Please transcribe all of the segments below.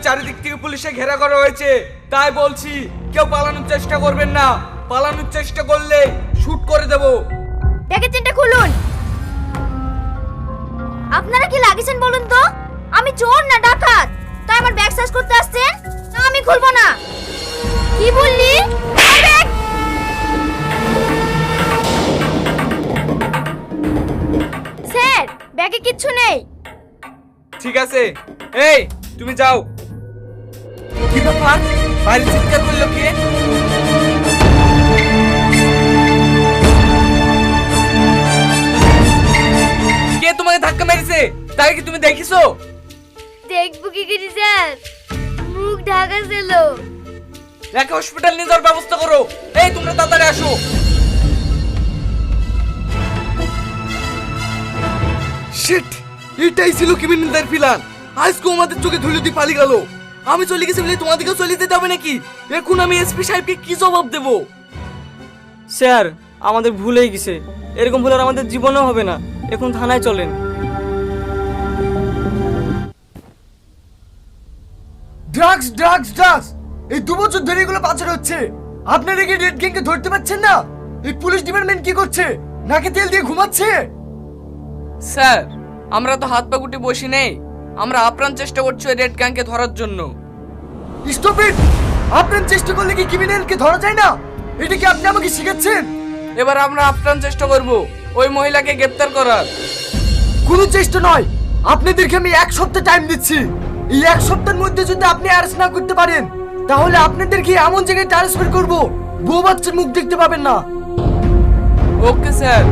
চারিদিক থেকে পুলিশে ঘেরা করা হয়েছে, তাই বলছি কেউ পালানোর চেষ্টা করবেন না। পালানোর চেষ্টা করলে শুট করে দেব। ব্যাগের চেনটা খুলুন। আপনারা কি লাগিয়েছেন বলুন তো? আমি চোর না ডাকাত? তাই আমার ব্যাগ সার্চ করতে আসছেন? না, আমি খুলবো না। কি বললি? আমার ব্যাগ! স্যার, ব্যাগে কিচ্ছু নেই। ঠিক আছে, এই তুমি যাও। কি ব্যাপার, বাইরে চিৎকার করলো কে? কে তোমাকে ধাক্কা মেরেছে? তাই কি তুমি দেখিছো? দেখবো কি করি স্যার, মুখ ঢাকা ছিল। একে হসপিটাল নিয়ে যাওয়ার ব্যবস্থা করো। এই তোমরা তাড়াতাড়ি আসো। শিট, এটাই ছিল ক্রিমিনালদের প্ল্যান। আজকে আমাদের চোখে ধুলো দিয়ে পালিয়ে গেল। আমি চলে গেছি বলে তোমাদেরকে চলে যেতে হবে নাকি? এখন আমি এসপি সাহেবকে কি জবাব দেব? স্যার, আমাদের ভুল হয়ে গেছে। এরকম ভুল আর আমাদের জীবনেও হবে না। এখন থানায় চলেন। ড্রাগস ড্রাগস ড্রাগস, এই 2 বছর ধরে এগুলো পাচার হচ্ছে। আপনারা কি রেড গ্যাংকে ধরতে পারছেন না? এই পুলিশ ডিপার্টমেন্ট কি করছে? নাকে তেল দিয়ে ঘুমাচ্ছে? স্যার, আমরা তো হাত পা গুটি বসি নেই। আমরা আপ্রাণ চেষ্টা করছি ওই রেড গ্যাংকে ধরার জন্য। Stop it! আপনার চেষ্টা করলে কি ক্রিমিনালকে ধরা যায় না? এটা কি আপনি আমাকে শিখাচ্ছেন? এবার আমরা আপ্রাণ চেষ্টা করব ওই মহিলাকে গ্রেফতার করার। কোনো চেষ্টা নয়, আপনাদেরকে আমি 1 সপ্তাহ টাইম দিচ্ছি। এই 1 সপ্তাহের মধ্যে যদি আপনি অ্যারেস্ট না করতে পারেন, তাহলে আপনাদেরকে এমন জায়গায় ট্রান্সফার করব, বউ বাচ্চার মুখ দেখতে পাবেন না। Okay sir.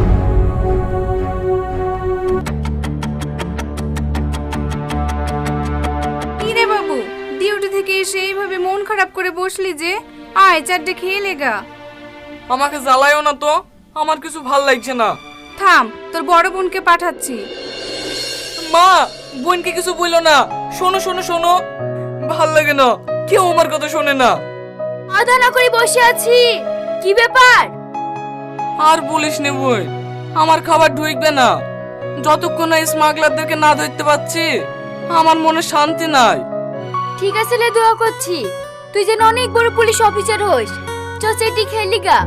ইরে বাবু, ডিউটি থেকে এসে এইভাবে মন খারাপ করে বসলি যে? আয়, চারটে খেয়ে লেগা। আমাকে জ্বালায়ও না তো, আমার কিছু ভাল লাগছে না। থাম, তোর বড় বোনকে পাঠাচ্ছি। মা, বোনকে কিছু বইলো না। শোনো শোনো শোনো, ভাল লাগে না, কেউ আমার কথা শোনে না। আধা না করে বসে আছি। কি ব্যাপার? আর বলিস নে বই, আমার খাবার ঢুকবে না যতক্ষণ না স্মাগলারদেরকে না ধরতে পারছি। আমার মনে শান্তি নাই। ঠিক আছে লে, দোয়া করছি তুই যেন অনেক বড় পুলিশ অফিসার হইস। চচেটি খেলি গা।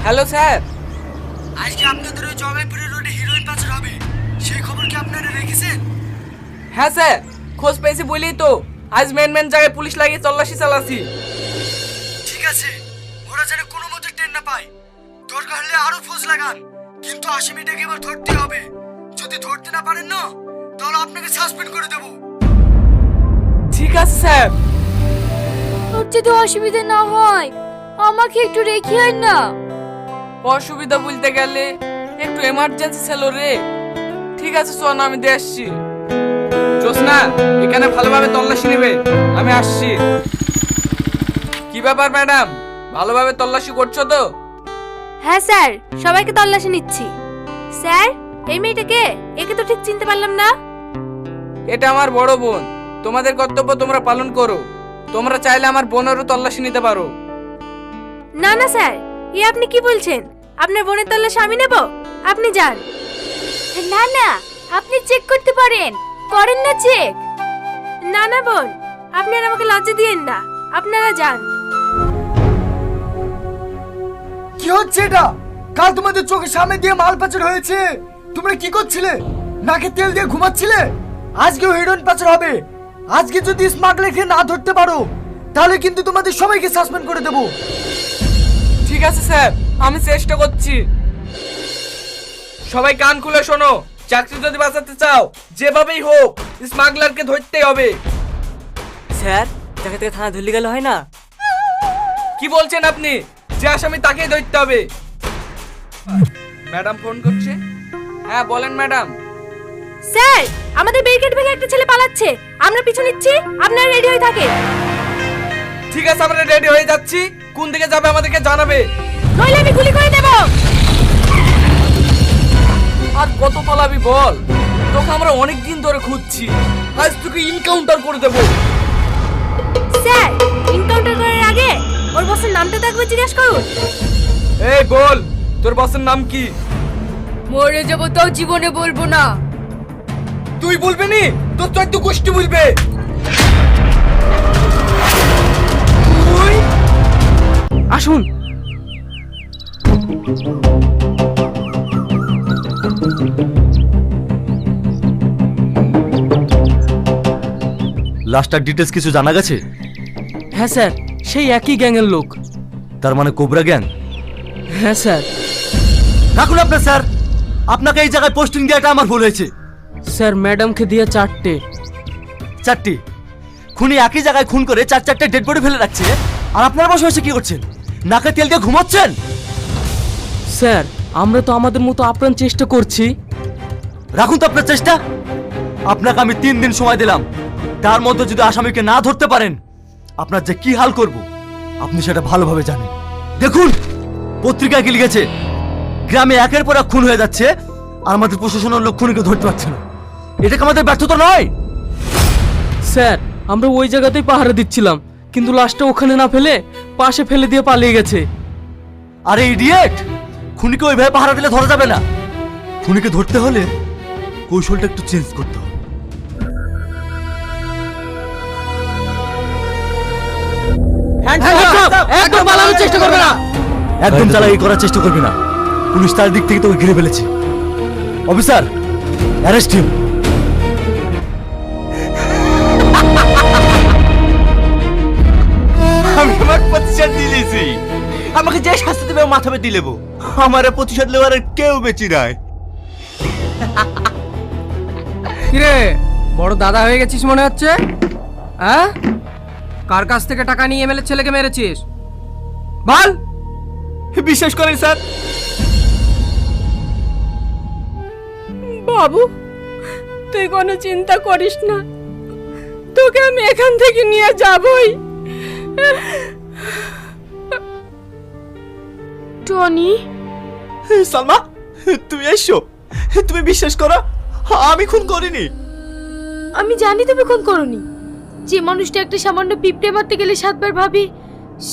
Hello sir. আজকে আপনাদের ওই জগাইপুরের রোডে হিরোইন পাচার হবে, সেই খবর কি আপনারা রেখেছেন? হ্যাঁ স্যার, খোঁজ পেয়েছি বলেই তো আজ মেন জায়গায় পুলিশ লাগিয়ে তল্লাশি চালাচ্ছি। ঠিক আছে, ওরা যেন কোনো মতে টের না পায়। দরকার হলে আরো ফোর্স লাগান, কিন্তু আসামিটাকে এবার ধরতে হবে। যদি ধরতে না পারেন না, তাহলে আপনাকে সাসপেন্ড করে দেব। ঠিক আছে স্যার। তোর যদি অসুবিধা না হয় আমাকে একটু রেখে আয় না। অসুবিধা বলতে গেলে একটু এমার্জেন্সি ছিল রে। ঠিক আছে শোন, আমি দিয়ে আসছি। জোসনা, এখানে ভালোভাবে তল্লাশি নেবে, আমি আসছি। কি ব্যাপার ম্যাডাম, ভালোভাবে তল্লাশি করছো তো? হ্যাঁ স্যার, সবাইকে তল্লাশি নিচ্ছি। স্যার, এই মেয়েটাকে? একে তো ঠিক চিনতে পারলাম না। এটা আমার বড় বোন। তোমাদের কর্তব্য তোমরা পালন করো। তোমরা চাইলে আমার বোনেরও তল্লাশি নিতে পারো। না না স্যার, এ আপনি কি বলছেন? আপনার বোনের তল্লাশি আমি নেব? আপনি যান। না না, আপনি চেক করতে পারেন, করেন না চেক? না না বোন, আপনি আর আমাকে লজ্জা দিয়েন না, আপনারা যান। কি হচ্ছে এটা? কাল তোমাদের চোখের সামনে দিয়ে মাল পাচার হয়েছে, তোমরা কি করছিলে? নাকে তেল দিয়ে ঘুমাচ্ছিলে? আজকেও হিরোইন পাচার হবে। আজকে যদি স্মাগলারকে না ধরতে পারো, তাহলে কিন্তু তোমাদের সবাইকে সাসপেন্ড করে দেব। ঠিক আছে স্যার, আমি চেষ্টা করছি। সবাই কান খুলে শোনো, চাকরি যদি বাঁচাতে চাও যেভাবেই হোক স্মাগলারকে ধরতেই হবে। স্যার, যাকে থেকে থানা ধরলে গেলে হয় না? কি বলছেন আপনি? যে আসামি তাকেই ধরতে হবে। ম্যাডাম ফোন করছে। হ্যাঁ বলেন ম্যাডাম। স্যার, আমাদের ব্যারিকেড ভেঙে একটা ছেলে পালাচ্ছে, আমরা পিছু নিচ্ছি, আপনারা রেডি হয়ে থাকেন। ঠিক আছে, আমরা রেডি হয়ে যাচ্ছি। কোন দিকে যাবে আমাদেরকে জানাবে, নইলে আমি গুলি করে দেব। আর কত পালাবি বল? তোকে আমরা অনেক দিন ধরে খুঁজছি, আজ তোকে ইনকাউন্টার করে দেব। স্যার, এনকাউন্টার করার আগে ওর বসের নামটা তো একবার জিজ্ঞেস করুন। এই বল, তোর বসের নাম কি? মরে যাবো তাও জীবনে বলবো না। তুই বলবি নি, তোর 14 গোষ্ঠী বলবে। তুই আসুন। লাস্টার ডিটেলস কিছু জানা গেছে? হ্যাঁ স্যার, সেই একই গ্যাংয়ের লোক। তার মানে কোবরা গ্যাং? হ্যাঁ স্যার। রাখুন আপনার স্যার, আপনাকে এই জায়গায় পোস্টিং দেওয়াটা আমার ভুল হয়েছে। স্যার ম্যাডামকে দিয়ে 4টে। 4টি খুনি একই জায়গায় খুন করে 4-4টে ডেড বডি ফেলে রাখছে, আর আপনারা বসে বসে কি করছেন? নাকে তেল দিয়ে ঘুমাচ্ছেন? স্যার আমরা তো আমাদের মতো আপ্রাণ চেষ্টা করছি। রাখুন তো আপনার চেষ্টা। আপনাকে আমি 3 দিন সময় দিলাম, তার মধ্যে যদি আসামিকে না ধরতে পারেন আপনার যে কি হাল করব আপনি সেটা ভালোভাবে জানেন। দেখুন পত্রিকায় কি লিখেছে, গ্রামে একের পর এক খুন হয়ে যাচ্ছে আর আমাদের প্রশাসনের লোক খুনিকে ধরতে পারছে না। এটা কি আমাদের ব্যর্থতা নয়? স্যার আমরা ওই জায়গাতেই পাহারা দিচ্ছিলাম, কিন্তু লাশটা ওখানে না ফেলে পাশে ফেলে দিয়ে পালিয়ে গেছে। আরে ইডিয়েট, খুনিকে ওইভাবে পাহারা দিলে ধরা যাবে না। খুনিকে ধরতে হলে কৌশলটা একটু চেঞ্জ করতে হবে। একদম পালানোর চেষ্টা করবে না। একদম চালাকি করার চেষ্টা করবি না, পুলিশ তার দিক থেকে তোকে ঘিরে ফেলেছে। Officer arrest him. আমি আমার প্রতিশোধ দিয়েছি। আমাকে যে শাস্তি দেবে মাথা দিয়ে লেবো। আমার প্রতিশোধ নেওয়ার আর কেউ বেঁচে নাই। কিরে বড় দাদা হয়ে গেছিস মনে হচ্ছে? হ্যাঁ, কার কাছ থেকে টাকা নিয়ে এমএলএ ছেলেকে মেরেছিস বল। বিশ্বাস করেন স্যার, বাবু তুই কোনো চিন্তা করিস না, তোকে আমি এখান থেকে নিয়ে যাবই। টনি, সালমা তুমি এসো। তুমি বিশ্বাস করো আমি খুন করিনি। আমি জানি তুমি খুন করনি। যে মানুষটা একটা সামান্য পিঁপড়ে মারতে গেলে 7 বার ভাবে,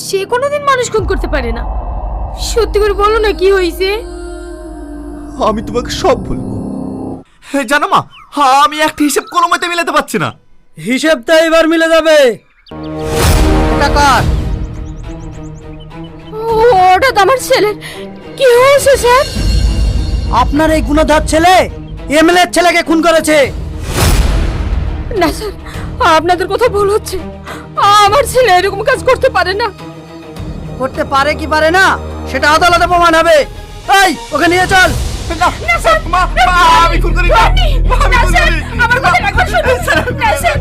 সে কোনোদিন মানুষ খুন করতে পারে না। সত্যি করে বলো না কি হয়েছে। আমি তোমাকে সব বলবো। জানো মা, আমি একটা হিসাব কোনো মতে মিলাতে পারছি না। হিসেবটা এবার মিলে যাবে। টাকা ওটা তো আমার ছেলের। কি হয়েছে স্যার? আপনার এই গুণধর ছেলে এমএলএ ছেলেকে খুন করেছে। না স্যার, আপনাদের কথা ভুল হচ্ছে। আমার ছেলে এরকম কাজ করতে পারে না। করতে পারে কি পারে না সেটা আদালতে প্রমাণ হবে। এই ওকে নিয়ে চল। না স্যার, মা, আমি খুন করিনি। না স্যার, আমার কথা একবার শুনুন। না স্যার,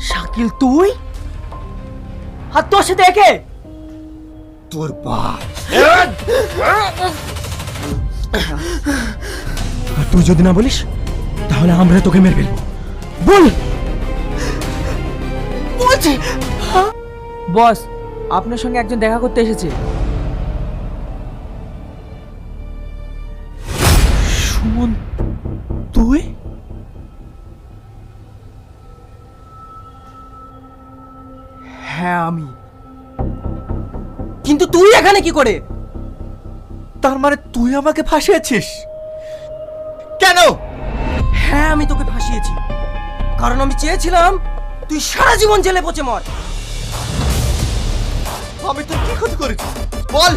শাকিল তুই? আর তোর সাথে একে? তোর বাপ। আর তুই যদি না বলিস তাহলে আমরা তোকে মেরে ফেলবো। বল। বস আপনার সঙ্গে একজন দেখা করতে এসেছে। সুমন তুই? হ্যাঁ আমি। কিন্তু তুই এখানে কি করে? তার মানে তুই আমাকে ফাঁসিয়েছিস কেন? হ্যাঁ আমি তোকে ফাঁসিয়েছি, কারণ আমি চেয়েছিলাম তুই সারা জীবন জেলে পচে মর। আমি তোর কি ক্ষতি করেছি? বল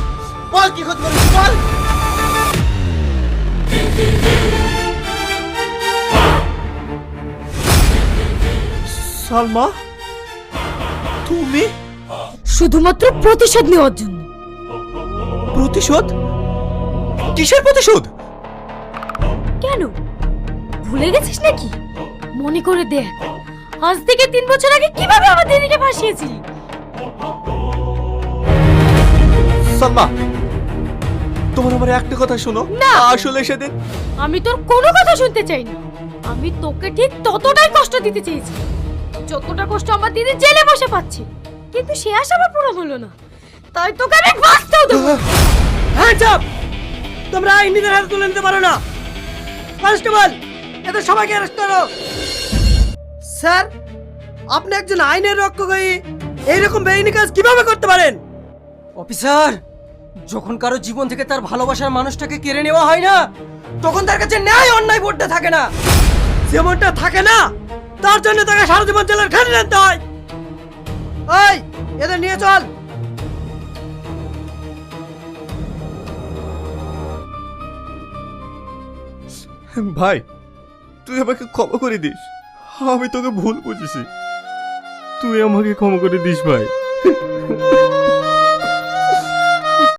বল কি ক্ষতি করেছি বল। সালমা তুমি? শুধুমাত্র প্রতিশোধ নেওয়ার জন্য। প্রতিশোধ? কিসের প্রতিশোধ? কেন ভুলে গেছিস নাকি? মনে করে দেখ, আজ থেকে 3 বছর আগে কিভাবে আমার দিদিকে ফাঁসিয়েছিলি। সালমা তোমার আমার একটা কথা শোনো না। আসলে সেদিন আমি তোর কোনো কথা শুনতে চাই না। আমি তোকে ঠিক ততটাই কষ্ট দিতে চেয়েছি যতটা কষ্ট আমার দিদি জেলে বসে পাচ্ছে, কিন্তু সে আশা আমার পূরণ হলো না। তাই তোকে আমি বাঁচতেও দেবো না। হ্যাঁ চাপ, তোমরা আইন নিজের হাতে তুলে নিতে পারো না। কনস্টেবল এদের সবাইকে অ্যারেস্ট করো। স্যার আপনি একজন আইনের রক্ষক হয়ে এইরকম বেআইনি কাজ কিভাবে করতে পারেন? অফিসার যখন কারো জীবন থেকে তার ভালোবাসার মানুষটাকে কেড়ে নেওয়া হয় না, তখন তার কাছে ন্যায় অন্যায় বোধটা থাকে না। যেমনটা থাকে না, তার জন্য তাকে সারা জীবন জেলের খাটে রাখতে হয়। এই, এদের নিয়ে চল। ভাই, তুই আমাকে ক্ষমা করে দিস, আমি তোকে ভুল বুঝেছি, তুই আমাকে ক্ষমা করে দিস ভাই।